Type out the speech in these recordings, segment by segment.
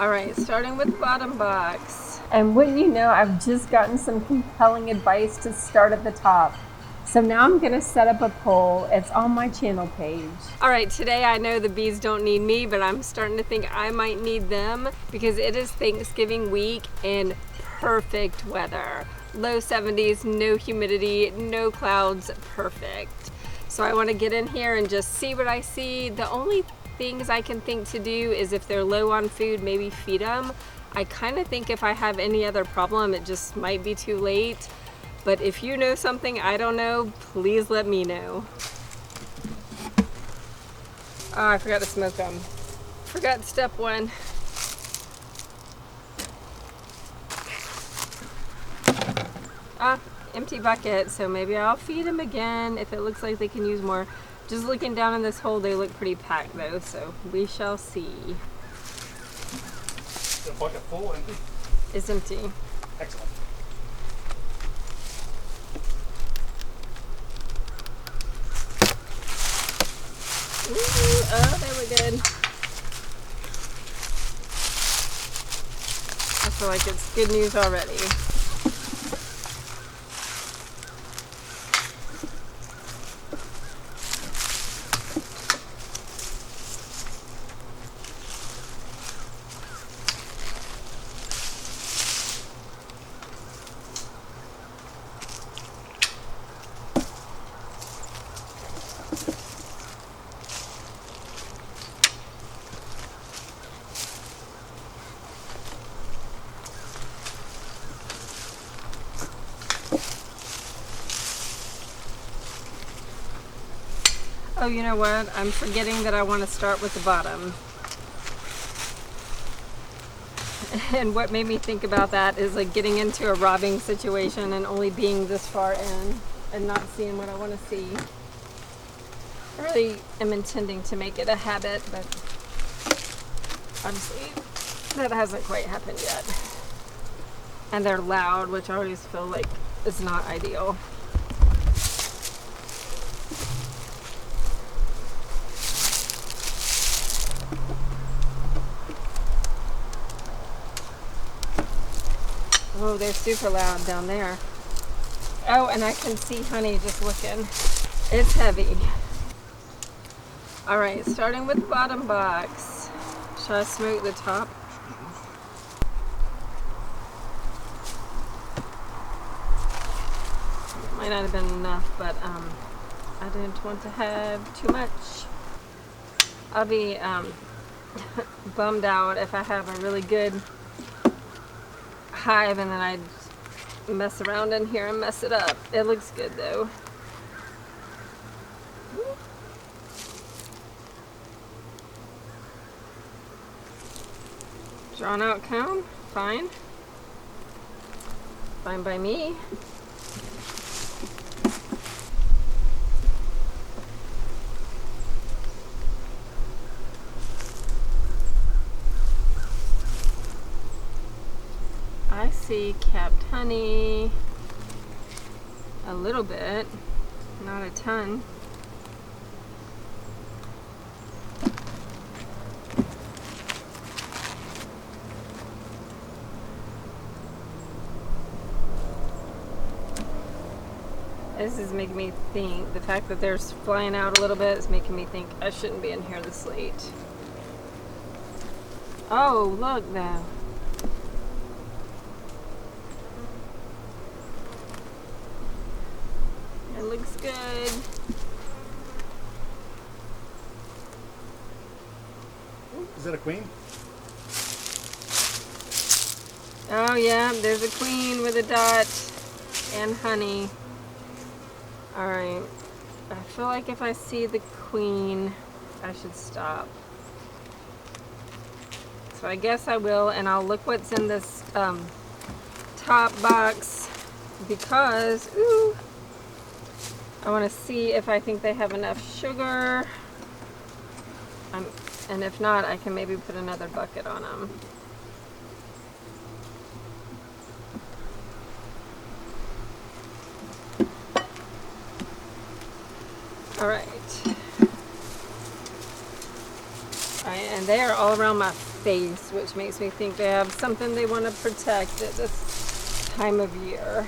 Alright, starting with bottom box. And wouldn't you know, I've just gotten some compelling advice to start at the top. So now I'm gonna set up a poll. It's on my channel page. Alright, today I know the bees don't need me, but I'm starting to think I might need them because it is Thanksgiving week and perfect weather. Low 70s, no humidity, no clouds, perfect. So I want to get in here and just see what I see. The only things I can think to do is if they're low on food, maybe feed them. I kind of think if I have any other problem, it just might be too late. But if you know something I don't know, please let me know. Oh, I forgot to smoke them. Forgot step one. Ah, empty bucket, so maybe I'll feed them again if it looks like they can use more. Just looking down in this hole, they look pretty packed though, so we shall see. Is the bucket full, empty? It's empty. Excellent. Ooh, oh, they look good. I feel like it's good news already. Oh, you know what? I'm forgetting that I want to start with the bottom. And what made me think about that is like getting into a robbing situation and only being this far in and not seeing what I want to see. I really am intending to make it a habit, but obviously that hasn't quite happened yet. And they're loud, which I always feel like is not ideal. Oh, they're super loud down there. Oh, and I can see honey just looking. It's heavy. All right, starting with the bottom box. Should I smoke the top? Might not have been enough, but I didn't want to have too much. I'll be bummed out if I have a really good hive and then I mess around in here and mess it up. It looks good though. Drawn out comb, fine. Fine by me. I see capped honey, a little bit, not a ton. This is making me think, the fact that they're flying out a little bit is making me think I shouldn't be in here this late. Oh, look though. It looks good. Is that a queen? Oh yeah, there's a queen with a dot and honey. Alright, I feel like if I see the queen, I should stop. So I guess I will, and I'll look what's in this top box because, ooh, I want to see if I think they have enough sugar. And if not, I can maybe put another bucket on them. All right. And they are all around my face, which makes me think they have something they want to protect at this time of year.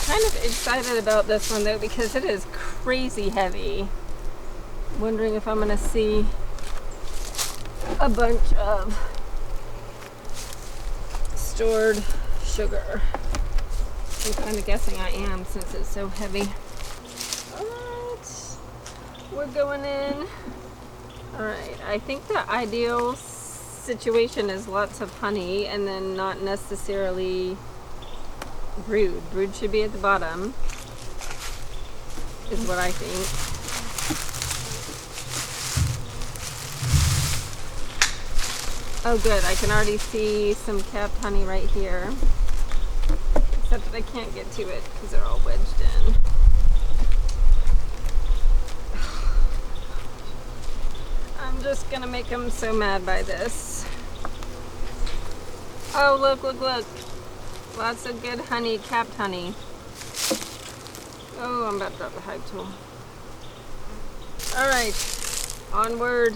Kind of excited about this one though because it is crazy heavy. Wondering if I'm going to see a bunch of stored sugar. I'm kind of guessing I am since it's so heavy. Alright, we're going in. Alright, I think the ideal situation is lots of honey and then not necessarily brood. Brood should be at the bottom, is what I think. Oh good, I can already see some capped honey right here. Except that I can't get to it because they're all wedged in. I'm just gonna make them so mad by this. Oh look, look, look. Lots of good honey, capped honey. Oh, I'm about to drop the hive tool. Alright, onward.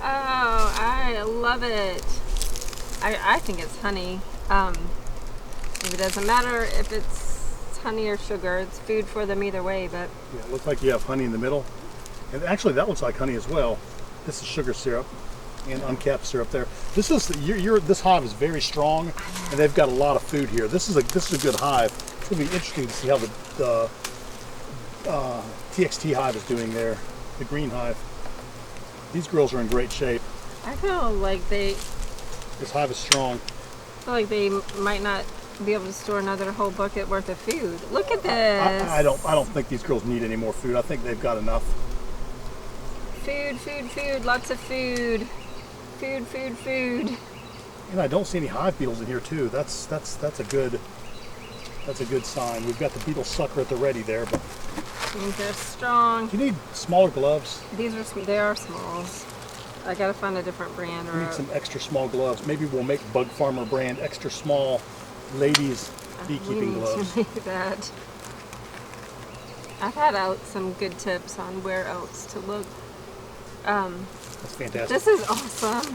Oh, I love it. I think it's honey. It doesn't matter if it's honey or sugar. It's food for them either way, but... Yeah, it looks like you have honey in the middle. And actually that looks like honey as well. This is sugar syrup and uncapped syrup there. This is this hive is very strong and they've got a lot of food here. This is a good hive. It's gonna be interesting to see how the TXT hive is doing there, the green hive. These girls are in great shape. I feel like This hive is strong. I feel like they might not be able to store another whole bucket worth of food. Look at this. I don't think these girls need any more food. I think they've got enough. Food, food, food, lots of food. Food, food, food. And I don't see any hive beetles in here too. That's a good sign. We've got the beetle sucker at the ready there, but Means they're strong. you need smaller gloves. They are smalls. I gotta find a different brand You or need some extra small gloves. Maybe we'll make Bug Farmer brand extra small ladies beekeeping we need gloves. to make that. I've had out some good tips on where else to look. That's fantastic. This is awesome.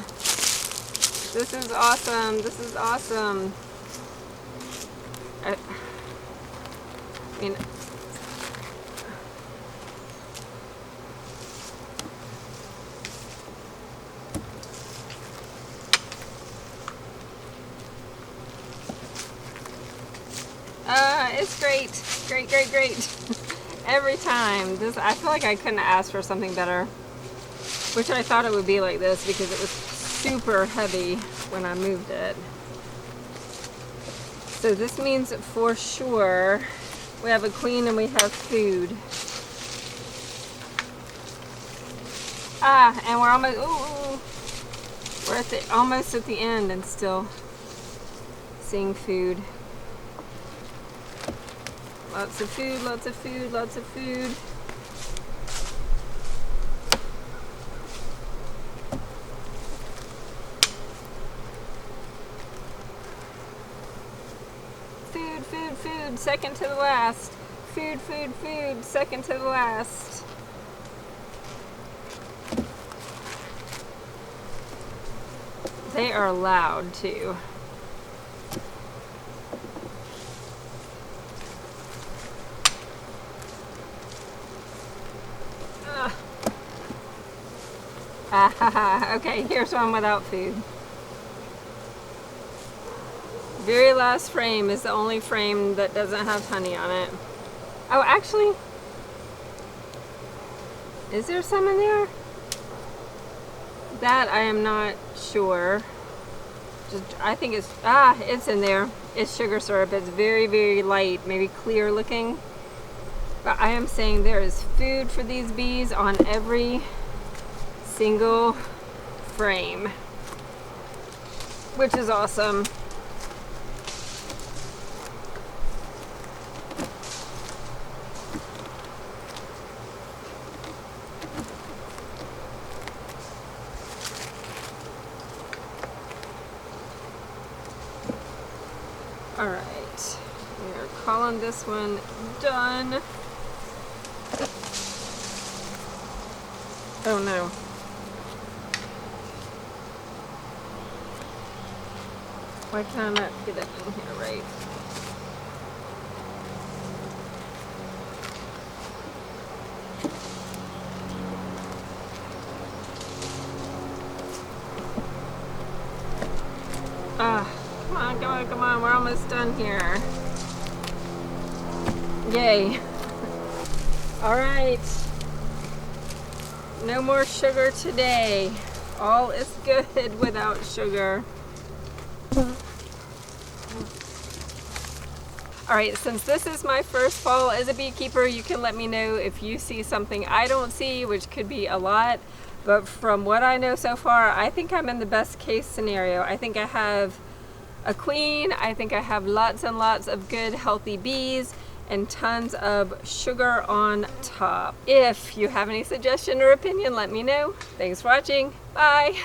This is awesome. This is awesome. I mean, it's great. Great, great, great. Every time. I feel like I couldn't ask for something better. Which I thought it would be like this because it was super heavy when I moved it. So this means for sure we have a queen and we have food. And we're almost, we're almost at the end and still seeing food. Lots of food, lots of food, lots of food. Food, food, food, second to the last. Food, food, food, second to the last. They are loud too. Okay, here's one without food. Very last frame is the only frame that doesn't have honey on it. Oh, actually, is there some in there? That I am not sure. I think it's in there. It's sugar syrup. It's very, very light, maybe clear looking. But I am saying there is food for these bees on every single frame, which is awesome. All right, we are calling this one done. Oh no. Why can I not get it in here right? Come on, come on, come on. We're almost done here. Yay. All right. No more sugar today. All is good without sugar. All right, since this is my first fall as a beekeeper, you can let me know if you see something I don't see, which could be a lot. But from what I know so far, I think I'm in the best case scenario. I think I have a queen. I think I have lots and lots of good, healthy bees and tons of sugar on top. If you have any suggestion or opinion, let me know. Thanks for watching. Bye.